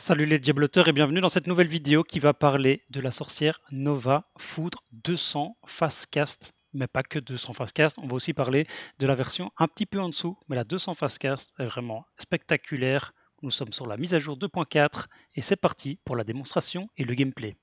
Salut les diabloteurs et bienvenue dans cette nouvelle vidéo qui va parler de la sorcière Nova Foudre 200 Fastcast, mais pas que 200 Fastcast, on va aussi parler de la version un petit peu en dessous, mais la 200 Fastcast est vraiment spectaculaire. Nous sommes sur la mise à jour 2.4 et c'est parti pour la démonstration et le gameplay.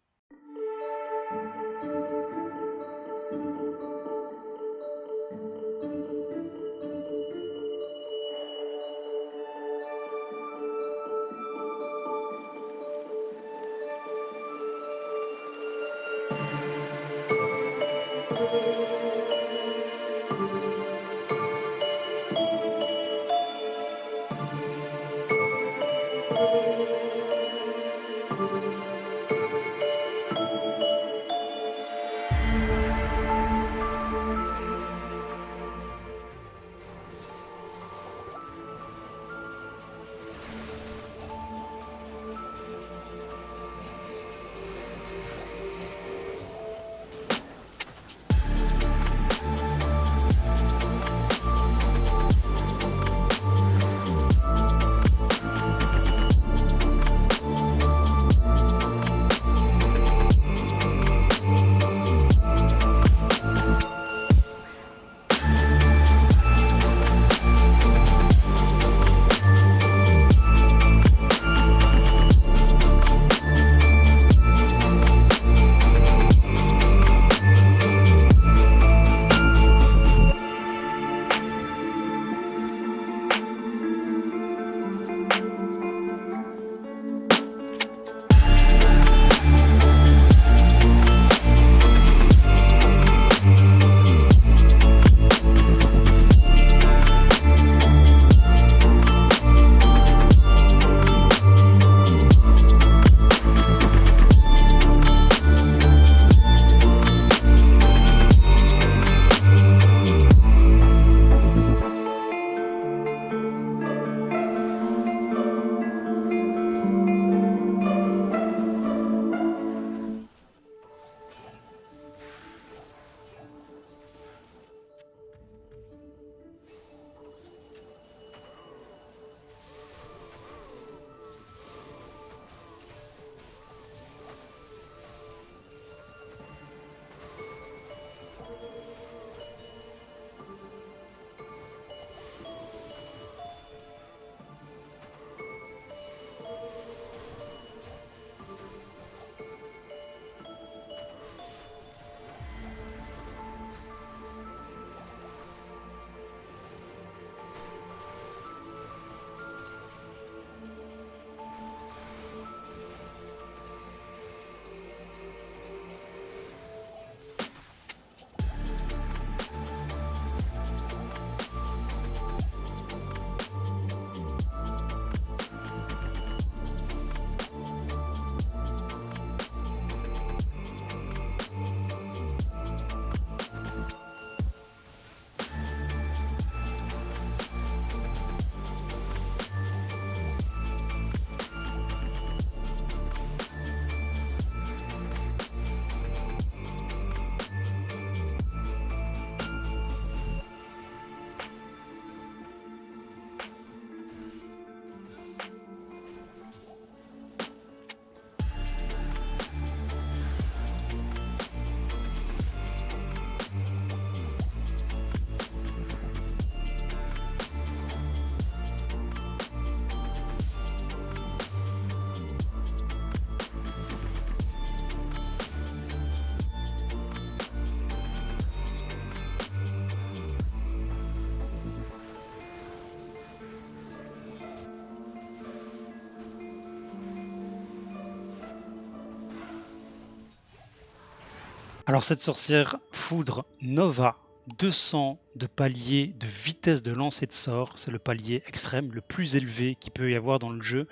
Alors cette sorcière Foudre Nova 200 de palier de vitesse de lancer de sort, c'est le palier extrême, le plus élevé qu'il peut y avoir dans le jeu.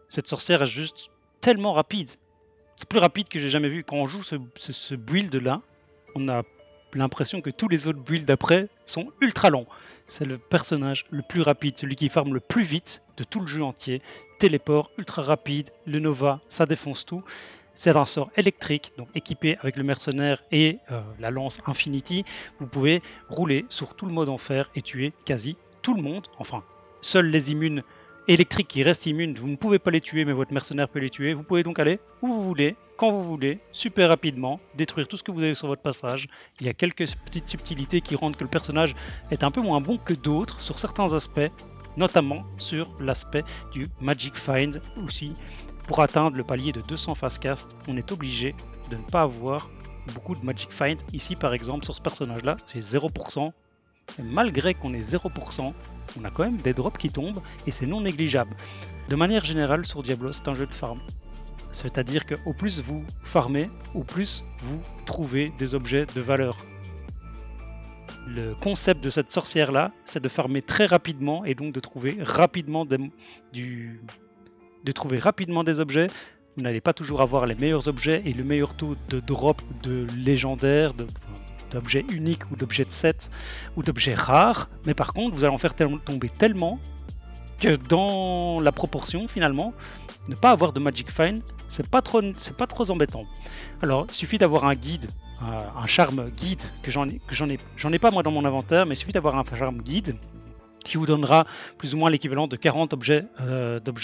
Cette sorcière est juste tellement rapide. C'est plus rapide que j'ai jamais vu. Quand on joue ce build là, on a l'impression que tous les autres builds d'après sont ultra longs. C'est le personnage le plus rapide, celui qui farme le plus vite de tout le jeu entier. Téléport ultra rapide, le Nova, ça défonce tout. C'est un sort électrique, donc équipé avec le mercenaire et la lance Infinity. Vous pouvez rouler sur tout le mode enfer et tuer quasi tout le monde. Enfin, seuls les immunes électriques qui restent immunes, vous ne pouvez pas les tuer, mais votre mercenaire peut les tuer. Vous pouvez donc aller où vous voulez, quand vous voulez, super rapidement, détruire tout ce que vous avez sur votre passage. Il y a quelques petites subtilités qui rendent que le personnage est un peu moins bon que d'autres sur certains aspects, notamment sur l'aspect du Magic Find aussi. Pour atteindre le palier de 200 fastcast, on est obligé de ne pas avoir beaucoup de Magic Find. Ici par exemple sur ce personnage là, c'est 0%. Et malgré qu'on ait 0%, on a quand même des drops qui tombent et c'est non négligeable. De manière générale sur Diablo, c'est un jeu de farm. C'est-à-dire qu'au plus vous farmez, au plus vous trouvez des objets de valeur. Le concept de cette sorcière là, c'est de farmer très rapidement et donc de trouver rapidement des objets. Vous n'allez pas toujours avoir les meilleurs objets et le meilleur taux de drop de légendaires, d'objets uniques ou d'objets de set ou d'objets rares, mais par contre vous allez en faire tomber tellement que dans la proportion finalement, ne pas avoir de Magic Find, c'est pas trop embêtant. Alors il suffit d'avoir un guide, un charme guide, que j'en ai pas moi dans mon inventaire, mais il suffit d'avoir un charme guide qui vous donnera plus ou moins l'équivalent de 40 objets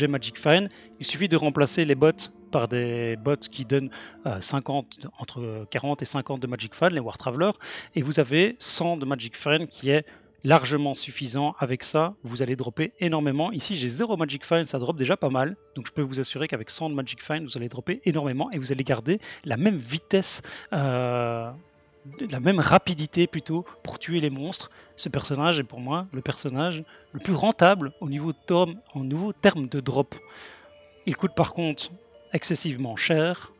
Magic Find. Il suffit de remplacer les bots par des bots qui donnent entre 40 et 50 de Magic Find, les War Travelers, et vous avez 100 de Magic Find qui est largement suffisant. Avec ça, vous allez dropper énormément. Ici, j'ai 0 Magic Find, ça drop déjà pas mal. Donc je peux vous assurer qu'avec 100 de Magic Find, vous allez dropper énormément et vous allez garder la même vitesse, la même rapidité plutôt pour tuer les monstres. Ce personnage est pour moi le personnage le plus rentable au niveau terme de drop. Il coûte par contre excessivement cher.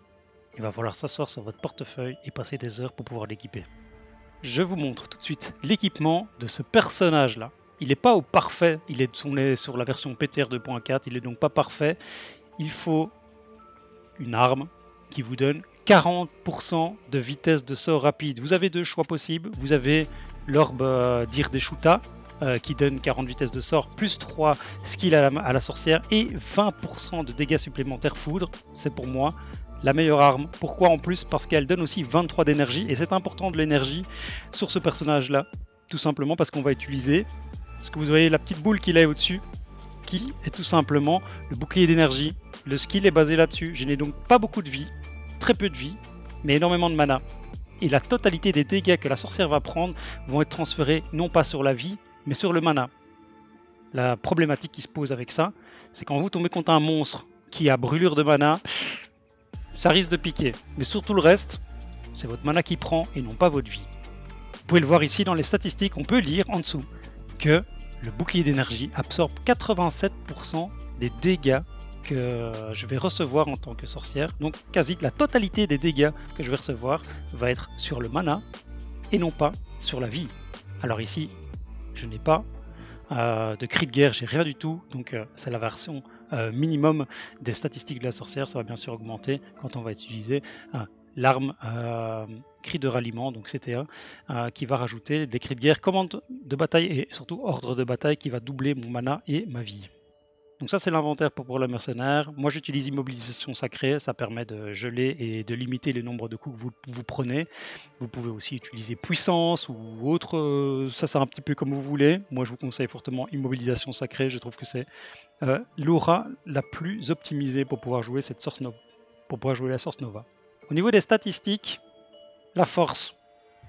Il va falloir s'asseoir sur votre portefeuille et passer des heures pour pouvoir l'équiper. Je vous montre tout de suite l'équipement de ce personnage là. Il n'est pas au parfait, on est sur la version PTR 2.4, il est donc pas parfait. Il faut une arme qui vous donne 40% de vitesse de sort rapide. Vous avez deux choix possibles. Vous avez l'orbe d'Ir des Shuta qui donne 40 vitesses de sort, plus 3 skills à la sorcière et 20% de dégâts supplémentaires foudre. C'est pour moi la meilleure arme. Pourquoi en plus? Parce qu'elle donne aussi 23 d'énergie et c'est important de l'énergie sur ce personnage là. Tout simplement parce qu'on va utiliser ce que vous voyez, la petite boule qu'il a au-dessus, qui est tout simplement le bouclier d'énergie. Le skill est basé là-dessus. Je n'ai donc pas beaucoup de vie, très peu de vie, mais énormément de mana. Et la totalité des dégâts que la sorcière va prendre vont être transférés non pas sur la vie, mais sur le mana. La problématique qui se pose avec ça, c'est quand vous tombez contre un monstre qui a brûlure de mana, ça risque de piquer. Mais sur tout le reste, c'est votre mana qui prend et non pas votre vie. Vous pouvez le voir ici dans les statistiques, on peut lire en dessous que le bouclier d'énergie absorbe 87% des dégâts que je vais recevoir en tant que sorcière. Donc quasi la totalité des dégâts que je vais recevoir va être sur le mana et non pas sur la vie. Alors ici, je n'ai pas de cri de guerre, j'ai rien du tout. Donc c'est la version minimum des statistiques de la sorcière. Ça va bien sûr augmenter quand on va utiliser l'arme cri de ralliement, donc CTA, qui va rajouter des cris de guerre, commande de bataille et surtout ordre de bataille qui va doubler mon mana et ma vie. Donc ça c'est l'inventaire pour le mercenaire. Moi j'utilise immobilisation sacrée, ça permet de geler et de limiter le nombre de coups que vous prenez. Vous pouvez aussi utiliser puissance ou autre, ça c'est un petit peu comme vous voulez. Moi je vous conseille fortement immobilisation sacrée, je trouve que c'est l'aura la plus optimisée pour pouvoir jouer cette source nova, la source nova. Au niveau des statistiques, la force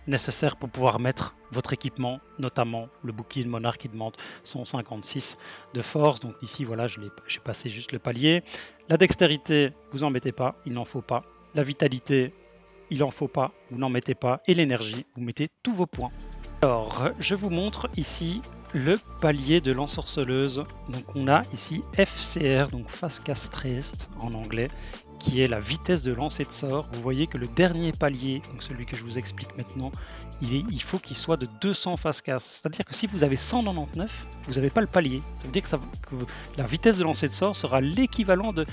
nécessaire pour pouvoir mettre votre équipement, notamment le bouclier de monarque qui demande 156 de force. Donc ici, voilà, j'ai passé juste le palier. La dextérité, vous en mettez pas, il n'en faut pas. La vitalité, il en faut pas, vous n'en mettez pas. Et l'énergie, vous mettez tous vos points. Alors, je vous montre ici le palier de l'ensorceleuse. Donc on a ici FCR, donc Fastcast Rest en anglais, qui est la vitesse de lancer de sort. Vous voyez que le dernier palier, donc celui que je vous explique maintenant, il faut qu'il soit de 200 fastcast. C'est-à-dire que si vous avez 199, vous n'avez pas le palier. Ça veut dire que la vitesse de lancer de sort sera l'équivalent de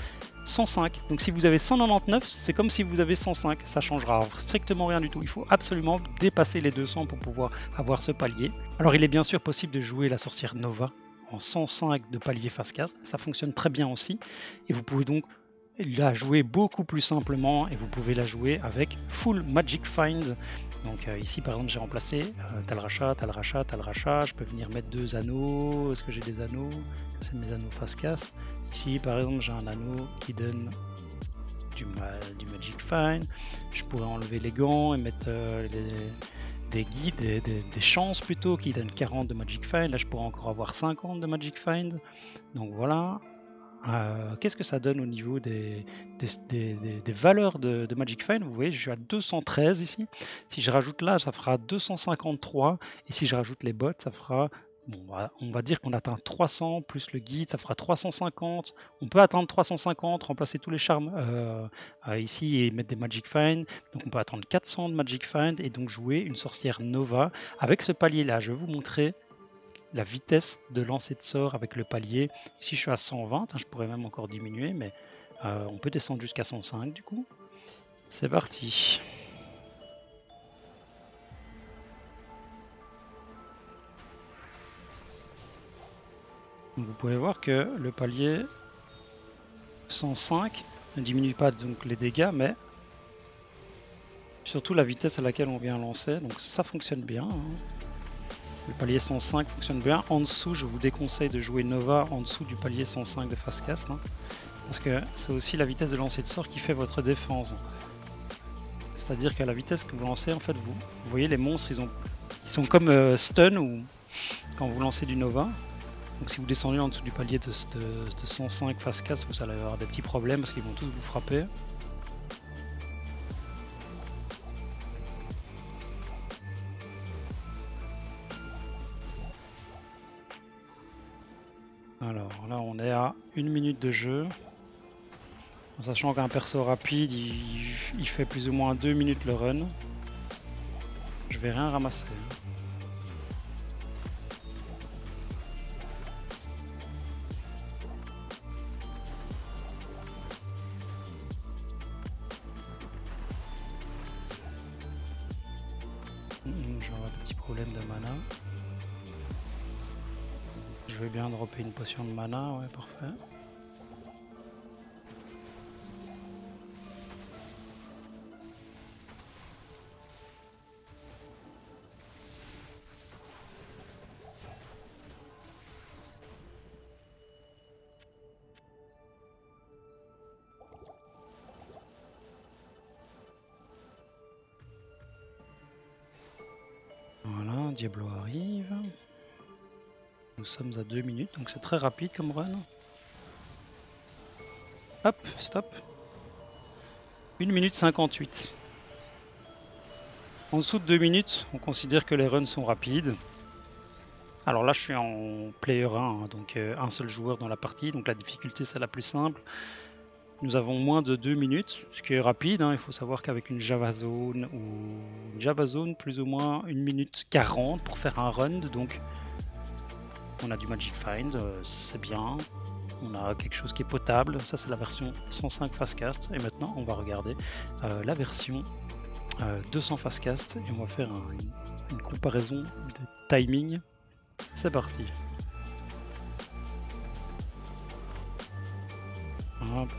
105. Donc si vous avez 199, c'est comme si vous avez 105. Ça changera strictement rien du tout. Il faut absolument dépasser les 200 pour pouvoir avoir ce palier. Alors il est bien sûr possible de jouer la sorcière Nova en 105 de palier fastcast. Ça fonctionne très bien aussi. Et vous pouvez donc la jouer beaucoup plus simplement et vous pouvez la jouer avec Full Magic Find. Donc ici par exemple j'ai remplacé Talrasha, Talrasha, Talrasha, je peux venir mettre 2 anneaux, est-ce que j'ai des anneaux? C'est mes anneaux fast cast. Ici par exemple j'ai un anneau qui donne du Magic Find, je pourrais enlever les gants et mettre des guides, des chances plutôt qui donnent 40 de Magic Find, là je pourrais encore avoir 50 de Magic Find, donc voilà. Qu'est-ce que ça donne au niveau des valeurs de Magic Find? Vous voyez, je suis à 213 ici. Si je rajoute là, ça fera 253. Et si je rajoute les bots, ça fera... Bon, on va dire qu'on atteint 300, plus le guide, ça fera 350. On peut atteindre 350, remplacer tous les charmes ici et mettre des Magic Find. Donc on peut attendre 400 de Magic Find et donc jouer une sorcière Nova. Avec ce palier-là, je vais vous montrer la vitesse de lancer de sort avec le palier. Ici je suis à 120, je pourrais même encore diminuer, mais on peut descendre jusqu'à 105 du coup. C'est parti. Donc vous pouvez voir que le palier 105 ne diminue pas donc les dégâts, mais surtout la vitesse à laquelle on vient lancer. Donc ça fonctionne bien. Le palier 105 fonctionne bien. En dessous, je vous déconseille de jouer Nova en dessous du palier 105 de Fastcast. Parce que c'est aussi la vitesse de lancer de sort qui fait votre défense. C'est-à-dire qu'à la vitesse que vous lancez, en fait, vous voyez les monstres, ils sont comme stun ou quand vous lancez du Nova. Donc si vous descendez en dessous du palier de 105 Fastcast, vous allez avoir des petits problèmes parce qu'ils vont tous vous frapper. Alors là on est à 1 minute de jeu. En sachant qu'un perso rapide il fait plus ou moins 2 minutes le run. Je vais rien ramasser. Je vais avoir des petits problèmes de mana. Je vais bien dropper une potion de mana, ouais parfait. Voilà, Diablo arrive. Nous sommes à 2 minutes, donc c'est très rapide comme run. Hop, stop. 1 minute 58. En dessous de 2 minutes, on considère que les runs sont rapides. Alors là, je suis en player 1, donc un seul joueur dans la partie, donc la difficulté c'est la plus simple. Nous avons moins de 2 minutes, ce qui est rapide. Il faut savoir qu'avec une Java Zone ou une Java Zone, plus ou moins 1 minute 40 pour faire un run, donc on a du Magic Find, c'est bien. On a quelque chose qui est potable, ça c'est la version 105 Fastcast. Et maintenant on va regarder la version 200 Fastcast et on va faire une comparaison de timing. C'est parti. Hop.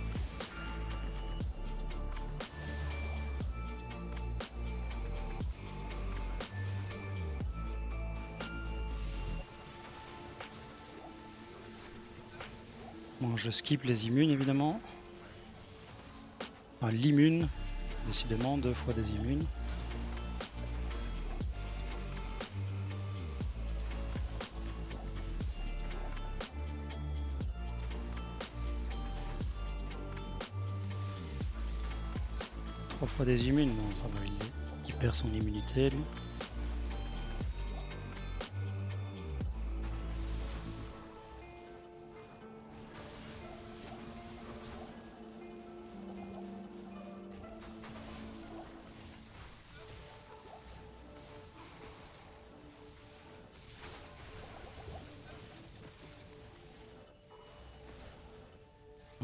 Bon, je skip les immunes évidemment. Enfin, l'immune, décidément, 2 fois des immunes. Fois des immunes, non, ça va, il perd son immunité lui.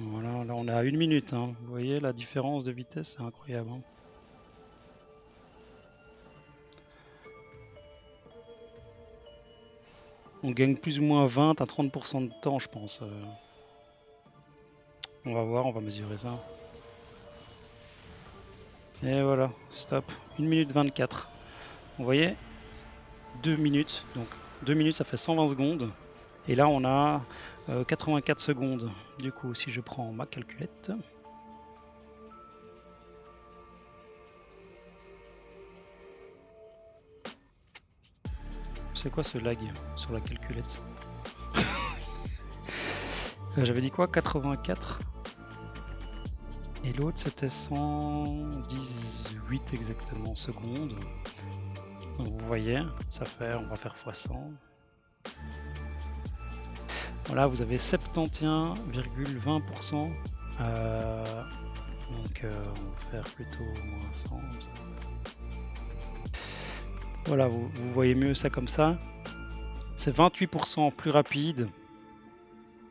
Voilà, là on est à 1 minute, hein. Vous voyez la différence de vitesse, c'est incroyable. Hein. On gagne plus ou moins 20 à 30% de temps, je pense. On va voir, on va mesurer ça. Et voilà, stop. 1 minute 24. Vous voyez 2 minutes. Donc 2 minutes ça fait 120 secondes. Et là on a 84 secondes. Du coup si je prends ma calculette. C'est quoi ce lag sur la calculette? J'avais dit quoi? 84. Et l'autre c'était 118 exactement secondes. Donc vous voyez, ça fait, on va faire x100. Voilà, vous avez 71,20%. Donc on va faire plutôt moins 100. Voilà, vous voyez mieux ça comme ça. C'est 28% plus rapide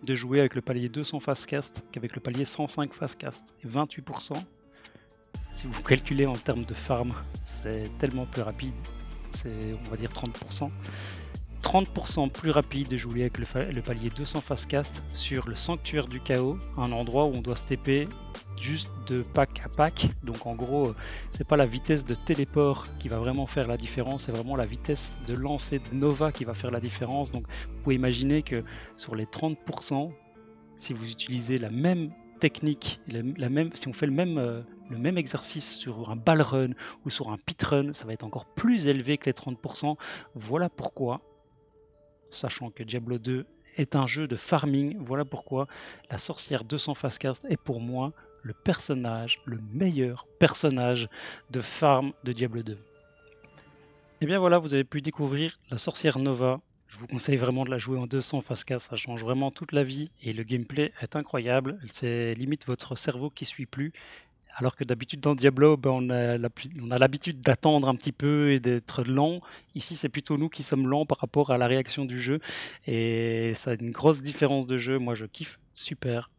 de jouer avec le palier 200 fastcast qu'avec le palier 105 fastcast. Et 28%, si vous calculez en termes de farm, c'est tellement plus rapide. C'est, on va dire, 30%. 30% plus rapide de jouer avec le palier 200 fastcast sur le sanctuaire du chaos, un endroit où on doit se TP juste de pack à pack. Donc en gros, c'est pas la vitesse de téléport qui va vraiment faire la différence, c'est vraiment la vitesse de lancer de Nova qui va faire la différence. Donc vous pouvez imaginer que sur les 30%, si vous utilisez la même technique, si on fait le même exercice sur un ball run ou sur un pit run, ça va être encore plus élevé que les 30%. Voilà pourquoi, sachant que Diablo 2 est un jeu de farming, voilà pourquoi la sorcière 200 fastcast est pour moi le meilleur personnage de farm de Diablo 2. Et bien voilà, vous avez pu découvrir la sorcière Nova. Je vous conseille vraiment de la jouer en 200 fastcast, ça change vraiment toute la vie et le gameplay est incroyable. C'est limite votre cerveau qui suit plus. Alors que d'habitude dans Diablo, on a l'habitude d'attendre un petit peu et d'être lent. Ici, c'est plutôt nous qui sommes lents par rapport à la réaction du jeu. Et ça a une grosse différence de jeu. Moi, je kiffe super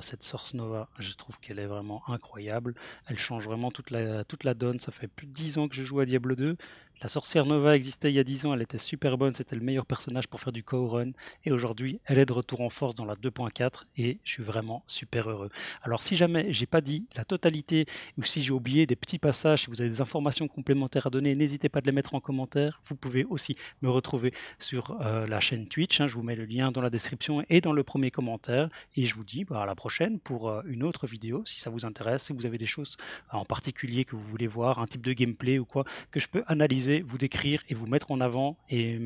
cette Source Nova. Je trouve qu'elle est vraiment incroyable. Elle change vraiment toute la donne. Ça fait plus de 10 ans que je joue à Diablo 2. La sorcière Nova existait il y a 10 ans. Elle était super bonne. C'était le meilleur personnage pour faire du co-run. Et aujourd'hui, elle est de retour en force dans la 2.4. Et je suis vraiment super heureux. Alors si jamais j'ai pas dit la totalité ou si j'ai oublié des petits passages, si vous avez des informations complémentaires à donner, n'hésitez pas à les mettre en commentaire. Vous pouvez aussi me retrouver sur la chaîne Twitch, je vous mets le lien dans la description et dans le premier commentaire. Et je vous dis à la prochaine pour une autre vidéo si ça vous intéresse, si vous avez des choses en particulier que vous voulez voir, un type de gameplay ou quoi, que je peux analyser, vous décrire et vous mettre en avant et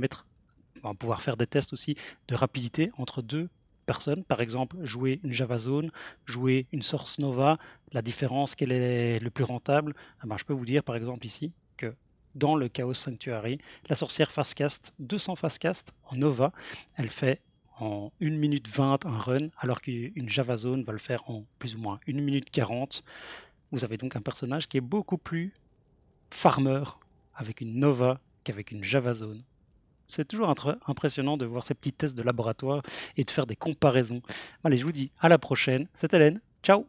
pouvoir faire des tests aussi de rapidité entre deux personnes. Par exemple, jouer une Java Zone, jouer une Source Nova, la différence, quelle est le plus rentable. Je peux vous dire par exemple ici que dans le Chaos Sanctuary, la sorcière fastcast, 200 fastcast en Nova, elle fait en 1 minute 20 un run, alors qu'une Java Zone va le faire en plus ou moins 1 minute 40. Vous avez donc un personnage qui est beaucoup plus farmer avec une Nova qu'avec une Java Zone. C'est toujours impressionnant de voir ces petits tests de laboratoire et de faire des comparaisons. Allez, je vous dis à la prochaine. C'est Hélène. Ciao!